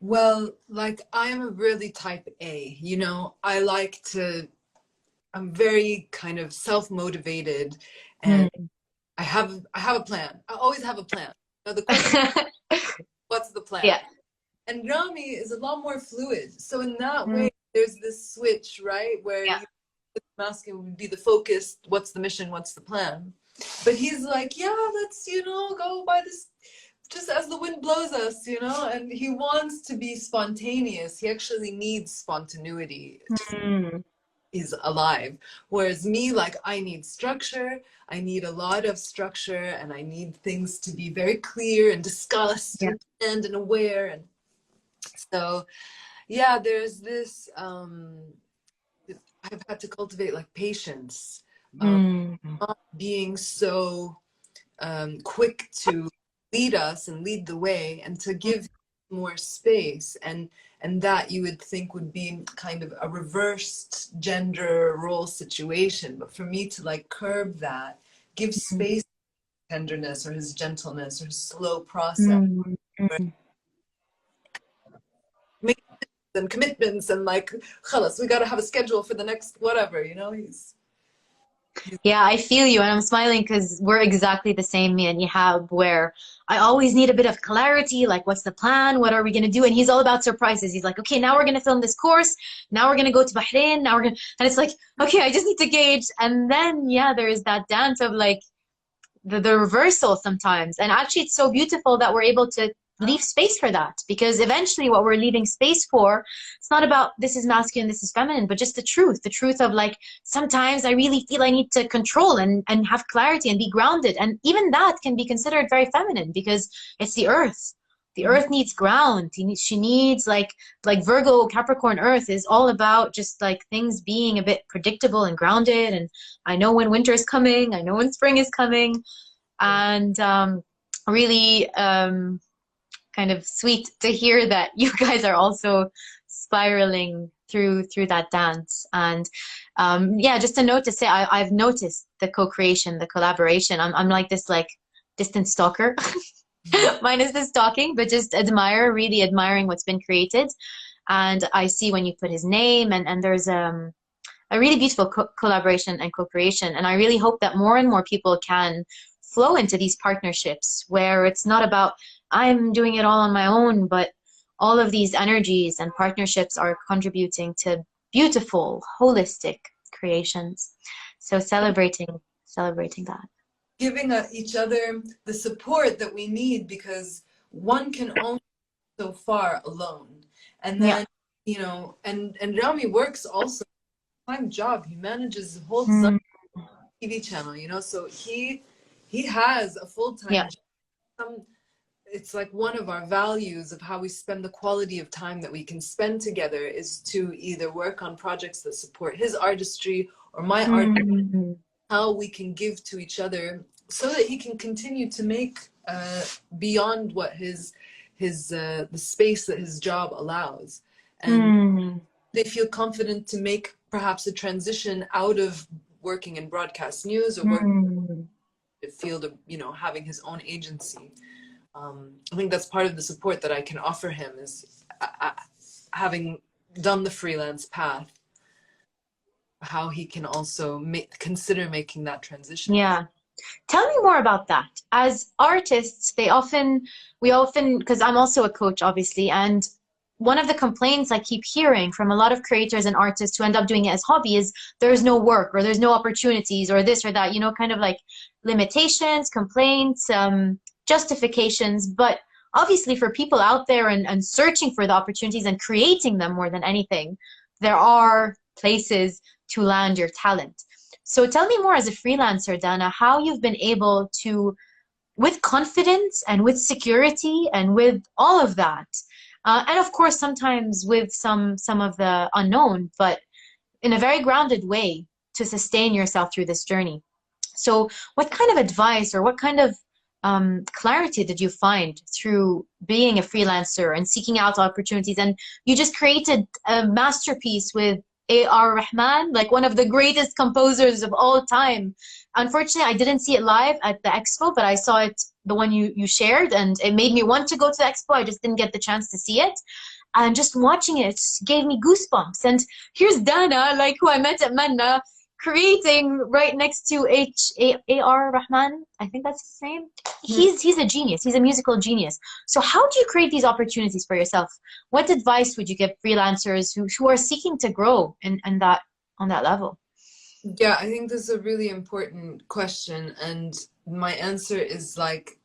Speaker 2: Well, like, I'm a really type A, you know, I'm very kind of self-motivated, and I have a plan. I always have a plan. Now, the question is, what's the plan?
Speaker 1: Yeah.
Speaker 2: And Rami is a lot more fluid. So in that way, there's this switch, right? Where the masculine would be the focus. What's the mission? What's the plan? But he's like, yeah, let's, go by this, just as the wind blows us, and he wants to be spontaneous. He actually needs spontaneity. Is alive. Whereas me, like, I need structure. I need a lot of structure, and I need things to be very clear and discussed and aware. And so, yeah, there's this, I've had to cultivate like patience, not being so quick to lead us and lead the way, and to give more space, and that you would think would be kind of a reversed gender role situation. But for me to like curb that, give space, tenderness, or his gentleness, or his slow process, and commitments, and like, khalas, we got to have a schedule for the next whatever,
Speaker 1: Yeah, I feel you, and I'm smiling because we're exactly the same, me and Yihab, where I always need a bit of clarity, like, what's the plan? What are we going to do? And he's all about surprises. He's like, okay, now we're going to film this course. Now we're going to go to Bahrain. Now we're going to, and it's like, okay, I just need to gauge. And then, yeah, there is that dance of like the reversal sometimes. And actually, it's so beautiful that we're able to leave space for that, because eventually what we're leaving space for, it's not about this is masculine, this is feminine, but just the truth of like, sometimes I really feel I need to control and have clarity and be grounded. And even that can be considered very feminine, because it's the earth. The earth needs ground. She needs like Virgo, Capricorn, earth is all about just like things being a bit predictable and grounded. And I know when winter is coming, I know when spring is coming. And really kind of sweet to hear that you guys are also spiraling through that dance. And yeah, just a note to say, I've noticed the co-creation, the collaboration. I'm like this like distant stalker. Minus the stalking, but just really admiring what's been created. And I see when you put his name, and there's a really beautiful collaboration and co-creation. And I really hope that more and more people can flow into these partnerships where it's not about I'm doing it all on my own, but all of these energies and partnerships are contributing to beautiful, holistic creations. So celebrating that.
Speaker 2: Giving each other the support that we need, because one can only go so far alone. And
Speaker 1: Yeah.
Speaker 2: then, you know, and Rami works also a time job. He manages a whole
Speaker 1: Mm,
Speaker 2: TV channel, you know, so he has a full-time
Speaker 1: yeah.
Speaker 2: job. It's like one of our values of how we spend the quality of time that we can spend together is to either work on projects that support his artistry or my art,
Speaker 1: Mm,
Speaker 2: how we can give to each other so that he can continue to make beyond what the space that his job allows. And
Speaker 1: mm,
Speaker 2: they feel confident to make perhaps a transition out of working in broadcast news or work
Speaker 1: mm.
Speaker 2: in the field of, you know, having his own agency. I think that's part of the support that I can offer him is having done the freelance path, how he can also consider making that transition.
Speaker 1: Yeah. Tell me more about that. As artists, we often, because I'm also a coach, obviously, and one of the complaints I keep hearing from a lot of creators and artists who end up doing it as hobby is there's no work or there's no opportunities or this or that, you know, kind of like limitations, complaints, justifications. But obviously for people out there and searching for the opportunities and creating them more than anything, there are places to land your talent. So tell me more as a freelancer, Dana, how you've been able to, with confidence and with security and with all of that, and of course sometimes with some of the unknown, but in a very grounded way to sustain yourself through this journey. So what kind of advice or what kind of clarity did you find through being a freelancer and seeking out opportunities? And you just created a masterpiece with A.R. Rahman, like one of the greatest composers of all time. Unfortunately, I didn't see it live at the expo, but I saw it, the one you shared, and it made me want to go to the expo. I just didn't get the chance to see it. And just watching it gave me goosebumps. And here's Dana, like who I met at Manna, creating right next to A.R. Rahman. I think that's his name. He's a genius. He's a musical genius. So how do you create these opportunities for yourself? What advice would you give freelancers who are seeking to grow in that on that level?
Speaker 2: Yeah, I think this is a really important question, and my answer is like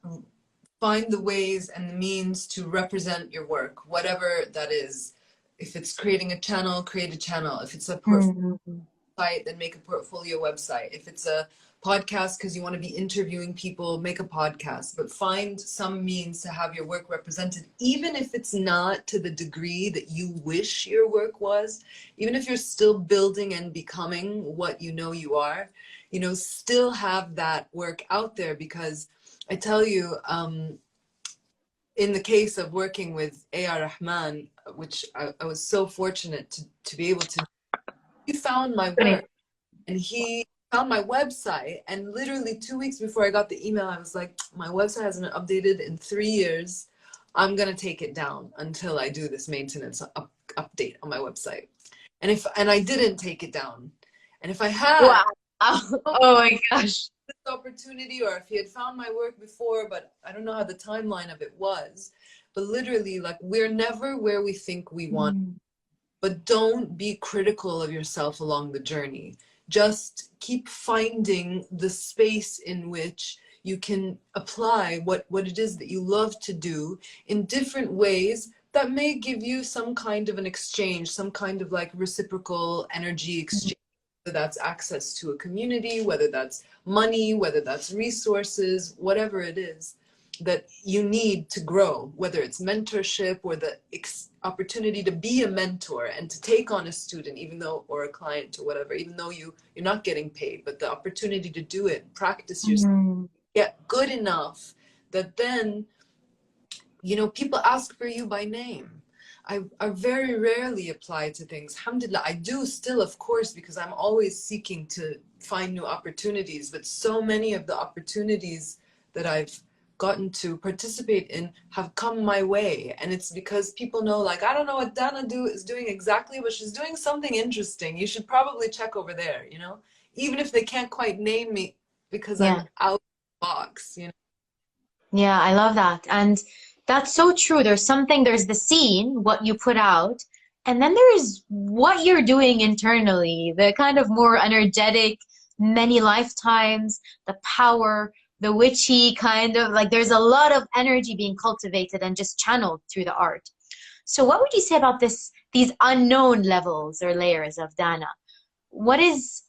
Speaker 2: find the ways and the means to represent your work, whatever that is. If it's creating a channel, create a channel. If it's a portfolio site, then make a portfolio website. If it's a podcast because you want to be interviewing people, make a podcast. But find some means to have your work represented, even if it's not to the degree that you wish your work was, even if you're still building and becoming what you know you are, you know, still have that work out there. Because I tell you, in the case of working with A.R. Rahman, which I was so fortunate to be able to, he found my work and he found my website, and literally 2 weeks before I got the email, I was like, my website hasn't been updated in 3 years. I'm gonna take it down until I do this maintenance update on my website. And I didn't take it down. And if I had,
Speaker 1: Wow. Oh my gosh.
Speaker 2: this opportunity, or if he had found my work before, but I don't know how the timeline of it was. But literally, like, we're never where we think we want. But don't be critical of yourself along the journey. Just keep finding the space in which you can apply what it is that you love to do in different ways that may give you some kind of an exchange, some kind of like reciprocal energy exchange, whether that's access to a community, whether that's money, whether that's resources, whatever it is that you need to grow, whether it's mentorship or the opportunity to be a mentor and to take on a student, even though, or a client or whatever, even though you're not getting paid, but the opportunity to do it, practice yourself, get good enough that then, you know, people ask for you by name. I very rarely apply to things. Alhamdulillah, I do still, of course, because I'm always seeking to find new opportunities. But so many of the opportunities that I've gotten to participate in have come my way. And it's because people know, like, I don't know what Dana is doing exactly, but she's doing something interesting. You should probably check over there, you know? Even if they can't quite name me because I'm
Speaker 1: Yeah.
Speaker 2: out of the box, you know?
Speaker 1: Yeah, I love that. And that's so true. There's the scene, what you put out, and then there's what you're doing internally, the kind of more energetic, many lifetimes, the power, the witchy kind of like there's a lot of energy being cultivated and just channeled through the art. So what would you say about these unknown levels or layers of Dana? What is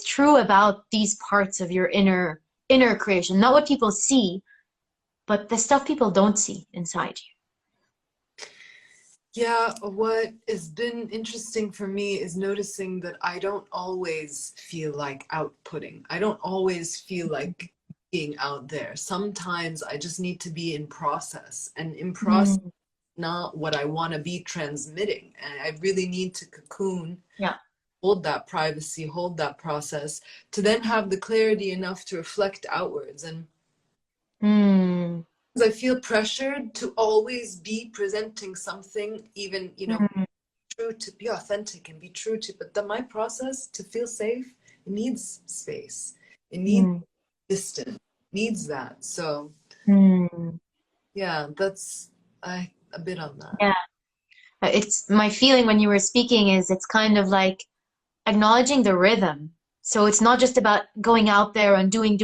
Speaker 1: true about these parts of your inner creation? Not what people see, but the stuff people don't see inside
Speaker 2: Yeah, what has been interesting for me is noticing that I don't always feel like outputting. I don't always feel like being out there. Sometimes I just need to be in process, and in
Speaker 1: you.
Speaker 2: process, not what I want to be transmitting. And I really need to cocoon,
Speaker 1: Yeah.
Speaker 2: hold that privacy, hold that process to then have the clarity enough to reflect outwards. And
Speaker 1: Mm.
Speaker 2: I feel pressured to always be presenting something, even, you know,
Speaker 1: Mm.
Speaker 2: true, to be authentic and be true to, but my process to feel safe, it needs space. It needs
Speaker 1: Mm.
Speaker 2: distance, needs that. So
Speaker 1: Mm.
Speaker 2: yeah, that's a bit on that.
Speaker 1: Yeah. It's my feeling when you were speaking is it's kind of like acknowledging the rhythm. So it's not just about going out there and doing,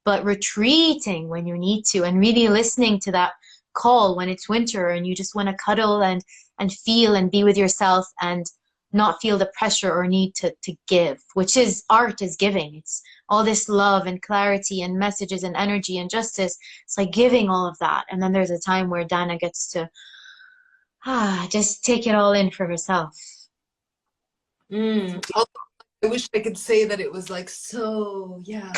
Speaker 1: but retreating when you need to and really listening to that call when it's winter and you just want to cuddle and feel and be with yourself and not feel the pressure or need to give, which is art is giving. It's all this love and clarity and messages and energy and justice. It's like giving all of that. And then there's a time where Dana gets to just take it all in for herself.
Speaker 2: Although I wish I could say that it was like, so yeah.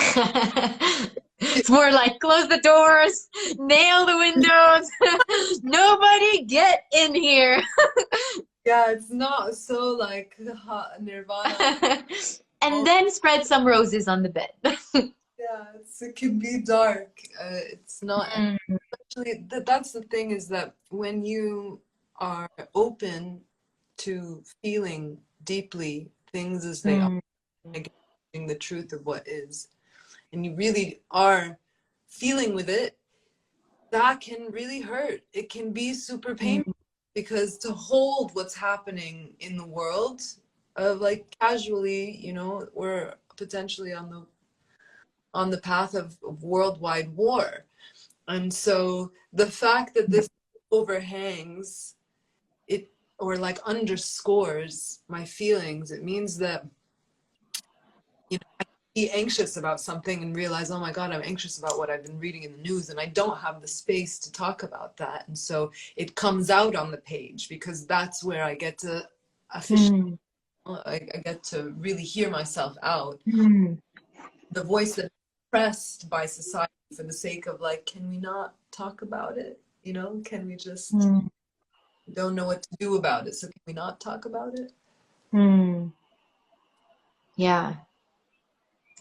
Speaker 1: It's more like close the doors, nail the windows, nobody get in here.
Speaker 2: Yeah, it's not so like hot nirvana.
Speaker 1: And then spread some roses on the bed.
Speaker 2: Yeah, it can be dark. It's not
Speaker 1: Mm,
Speaker 2: actually that's the thing, is that when you are open to feeling deeply things as they are,
Speaker 1: mm,
Speaker 2: acknowledging the truth of what is, and you really are feeling with it, that can really hurt. It can be super painful,
Speaker 1: mm,
Speaker 2: because to hold what's happening in the world, like casually, you know, we're potentially on the path of worldwide war. And so the fact that this overhangs it, or like underscores my feelings, it means that, you know, I can be anxious about something and realize, oh my God, I'm anxious about what I've been reading in the news, and I don't have the space to talk about that. And so it comes out on the page, because that's where I get to officially,
Speaker 1: mm,
Speaker 2: I get to really hear myself out.
Speaker 1: mm,
Speaker 2: The voice that's pressed by society for the sake of like, can we not talk about it? You know, can we just
Speaker 1: mm,
Speaker 2: don't know what to do about it? So can we not talk about it?
Speaker 1: mm. Yeah.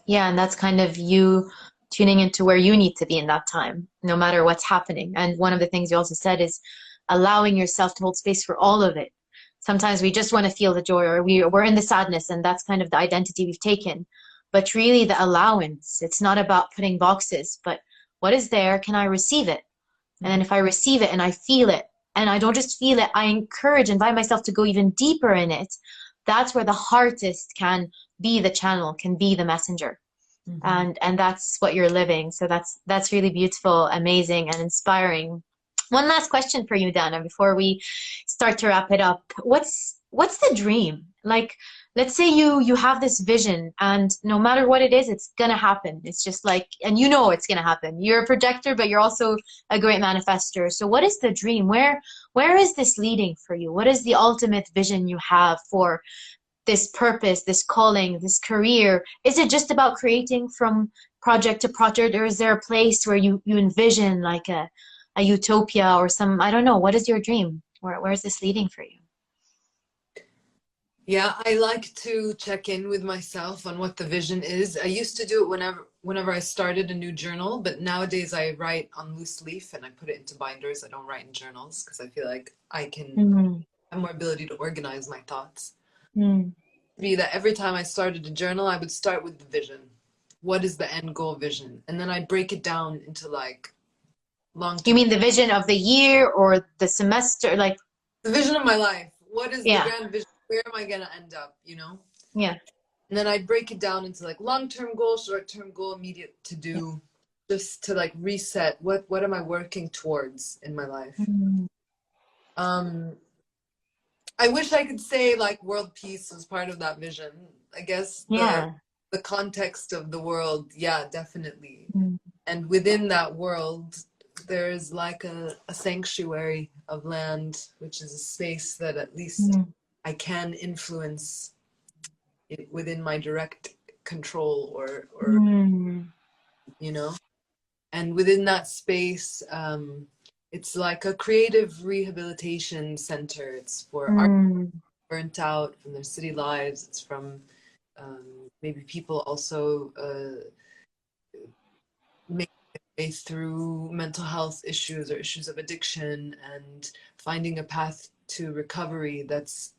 Speaker 1: Yeah, and that's kind of you tuning into where you need to be in that time, no matter what's happening. And one of the things you also said is allowing yourself to hold space for all of it. Sometimes we just want to feel the joy, or we're in the sadness, and that's kind of the identity we've taken. But really, the allowance, it's not about putting boxes, but what is there? Can I receive it? And then if I receive it and I feel it, and I don't just feel it, I invite myself to go even deeper in it. That's where the heartist can be the channel, can be the messenger.
Speaker 2: Mm-hmm.
Speaker 1: And that's what you're living. So that's really beautiful, amazing, and inspiring. One last question for you, Dana, before we start to wrap it up. What's the dream? Like, let's say you have this vision, and no matter what it is, it's gonna happen. It's just like, and you know it's gonna happen. You're a projector, but you're also a great manifester. So what is the dream? Where is this leading for you? What is the ultimate vision you have for this purpose, this calling, this career? Is it just about creating from project to project, or is there a place where you envision like a utopia or some, I don't know, what is your dream? Where is this leading for you?
Speaker 2: Yeah, I like to check in with myself on what the vision is. I used to do it whenever I started a new journal, but nowadays I write on loose leaf and I put it into binders. I don't write in journals because I feel like I can
Speaker 1: Mm,
Speaker 2: have more ability to organize my thoughts.
Speaker 1: mm.
Speaker 2: Be that every time I started a journal, I would start with the vision. What is the end goal vision? And then I'd break it down into like long
Speaker 1: You
Speaker 2: term.
Speaker 1: mean the vision of the year or the semester? Like,
Speaker 2: The vision of my life. What is the
Speaker 1: yeah,
Speaker 2: grand vision? Where am I gonna end up, you know?
Speaker 1: yeah,
Speaker 2: And then I'd break it down into like long-term goal, short-term goal, immediate to
Speaker 1: yeah.
Speaker 2: do, just to like reset what am I working towards in my life.
Speaker 1: Mm,
Speaker 2: Um, I wish I could say like world peace was part of that vision. I guess the
Speaker 1: yeah.
Speaker 2: context of the world, yeah, definitely.
Speaker 1: Mm,
Speaker 2: And within that world, there's like a sanctuary of land, which is a space that at least
Speaker 1: mm,
Speaker 2: I can influence it within my direct control or
Speaker 1: mm,
Speaker 2: you know. And within that space, it's like a creative rehabilitation center. It's for art
Speaker 1: mm,
Speaker 2: burnt out from their city lives. It's from maybe people also make their way through mental health issues or issues of addiction and finding a path to recovery that's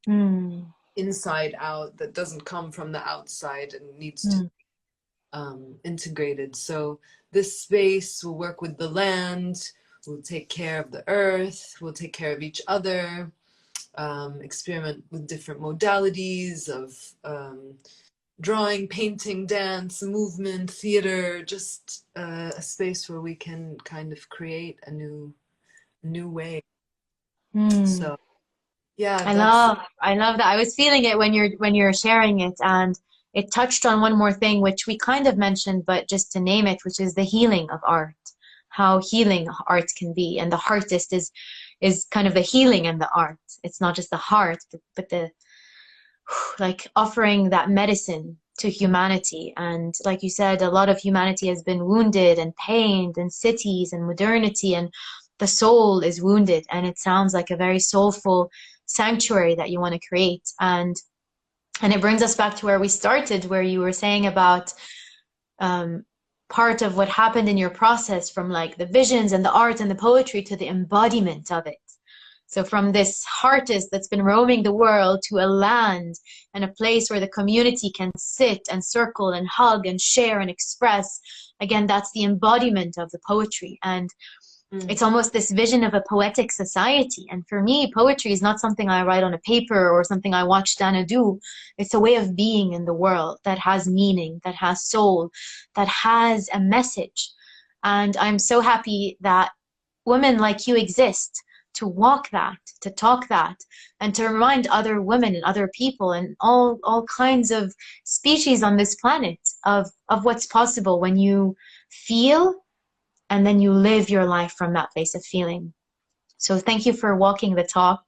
Speaker 1: mm,
Speaker 2: inside out, that doesn't come from the outside and needs to
Speaker 1: mm,
Speaker 2: be integrated. So this space will work with the land, will take care of the earth, will take care of each other, experiment with different modalities of drawing, painting, dance, movement, theater, just a space where we can kind of create a new way.
Speaker 1: mm.
Speaker 2: So yeah,
Speaker 1: I
Speaker 2: that's
Speaker 1: love, I love that. I was feeling it when you're sharing it, and it touched on one more thing, which we kind of mentioned, but just to name it, which is the healing of art, how healing art can be, and the Heartist is kind of the healing in the art. It's not just the heart, but the like offering that medicine to humanity. And like you said, a lot of humanity has been wounded and pained in cities and modernity, and the soul is wounded. And it sounds like a very soulful sanctuary that you want to create. And it brings us back to where we started, where you were saying about um, part of what happened in your process from like the visions and the art and the poetry to the embodiment of it. So from this artist that's been roaming the world to a land and a place where the community can sit and circle and hug and share and express. Again, that's the embodiment of the poetry. And it's almost this vision of a poetic society. And for me, poetry is not something I write on a paper or something I watch Dana do. It's a way of being in the world that has meaning, that has soul, that has a message. And I'm so happy that women like you exist to walk that, to talk that, and to remind other women and other people and all kinds of species on this planet of what's possible when you feel and then you live your life from that place of feeling. So thank you for walking the talk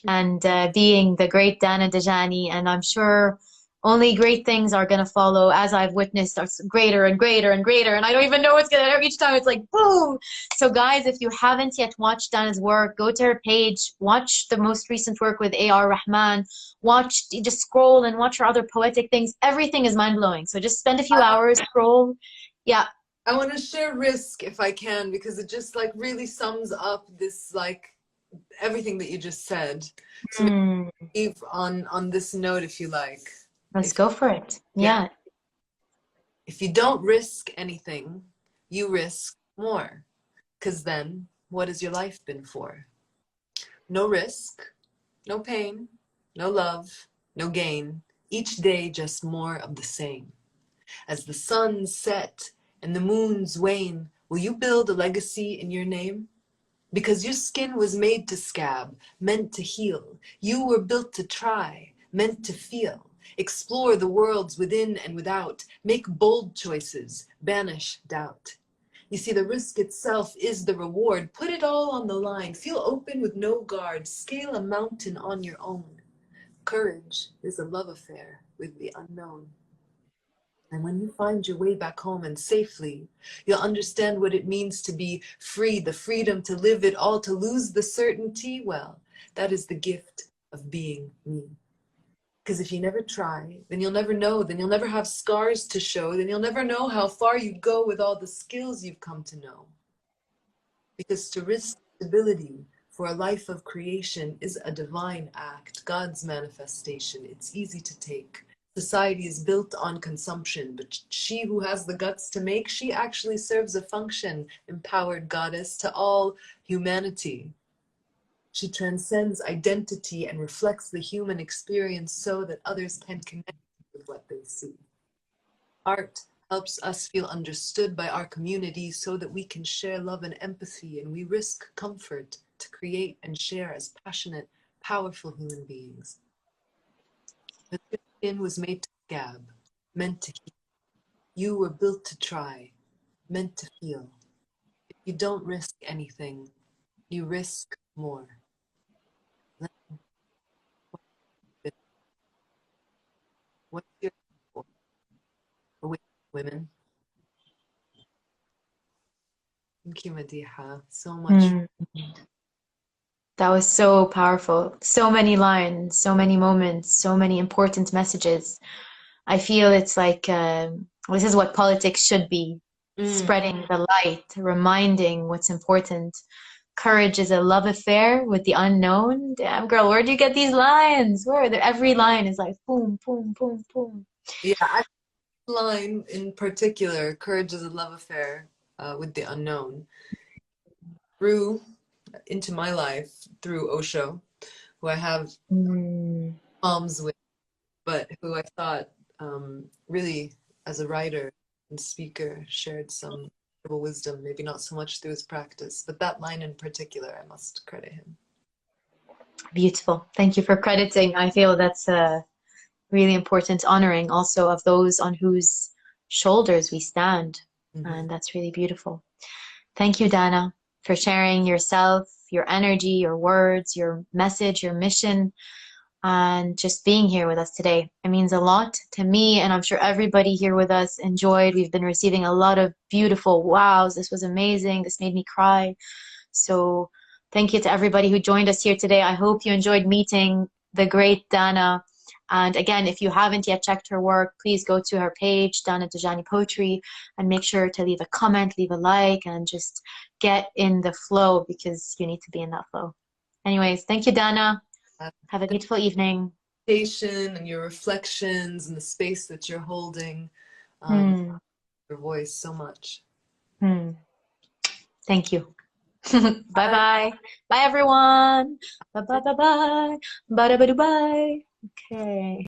Speaker 1: and being the great Dana Dajani. And I'm sure only great things are going to follow, as I've witnessed, are greater and greater and greater. And I don't even know what's going to, each time it's like, boom. So guys, if you haven't yet watched Dana's work, go to her page, watch the most recent work with A.R. Rahman, just scroll and watch her other poetic things. Everything is mind-blowing. So just spend a few hours, scroll. Yeah.
Speaker 2: I want to share risk if I can, because it just like really sums up this like everything that you just said. So maybe leave on this note if you like.
Speaker 1: Let's
Speaker 2: If
Speaker 1: go for it.
Speaker 2: yeah,
Speaker 1: Yeah.
Speaker 2: if you don't risk anything, you risk more. Because then what has your life been for? No risk, no pain, no love, no gain. Each day just more of the same. As the suns set and the moons wane, will you build a legacy in your name? Because your skin was made to scab, meant to heal. You were built to try, meant to feel. Explore the worlds within and without. Make bold choices, banish doubt. You see, the risk itself is the reward. Put it all on the line. Feel open with no guard. Scale a mountain on your own. Courage is a love affair with the unknown. And when you find your way back home and safely, you'll understand what it means to be free, the freedom to live it all, to lose the certainty. Well, that is the gift of being me. Because if you never try, then you'll never know, then you'll never have scars to show, then you'll never know how far you go with all the skills you've come to know. Because to risk stability for a life of creation is a divine act, God's manifestation. It's easy to take. Society is built on consumption, but she who has the guts to make, she actually serves a function, empowered goddess to all humanity. She transcends identity and reflects the human experience so that others can connect with what they see. Art helps us feel understood by our community so that we can share love and empathy, and we risk comfort to create and share as passionate, powerful human beings. The skin was made to scab, meant to heal. You were built to try, meant to feel. If you don't risk anything, you risk more. What's your for women? Thank you, Madiha, so much.
Speaker 1: That was so powerful. So many lines, so many moments, so many important messages. I feel it's like this is what politics should be. Spreading the light, reminding what's important. Courage is a love affair with the unknown. Damn, girl, where'd you get these lines? Every line is like boom, boom, boom, boom.
Speaker 2: Yeah, line in particular, courage is a love affair with the unknown, grew into my life through Osho, who I have poems with, but who I thought really, as a writer and speaker, shared some wisdom, maybe not so much through his practice, but that line in particular, I must credit him.
Speaker 1: Beautiful. Thank you for crediting. I feel that's a really important honoring also of those on whose shoulders we stand. And that's really beautiful. Thank you, Dana, for sharing yourself, your energy, your words, your message, your mission, and just being here with us today. It means a lot to me, and I'm sure everybody here with us enjoyed. We've been receiving a lot of beautiful wows. This was amazing. This made me cry. So thank you to everybody who joined us here today. I hope you enjoyed meeting the great Dana. And again, if you haven't yet checked her work, please go to her page, Dana Dajani Poetry, and make sure to leave a comment, leave a like, and just get in the flow because you need to be in that flow. Anyways, thank you, Dana. Have a beautiful evening.
Speaker 2: And your reflections and the space that you're holding, your voice so much.
Speaker 1: Thank you. Bye-bye. Bye, everyone. Bye-bye, bye-bye. Bye-bye, bye. Okay.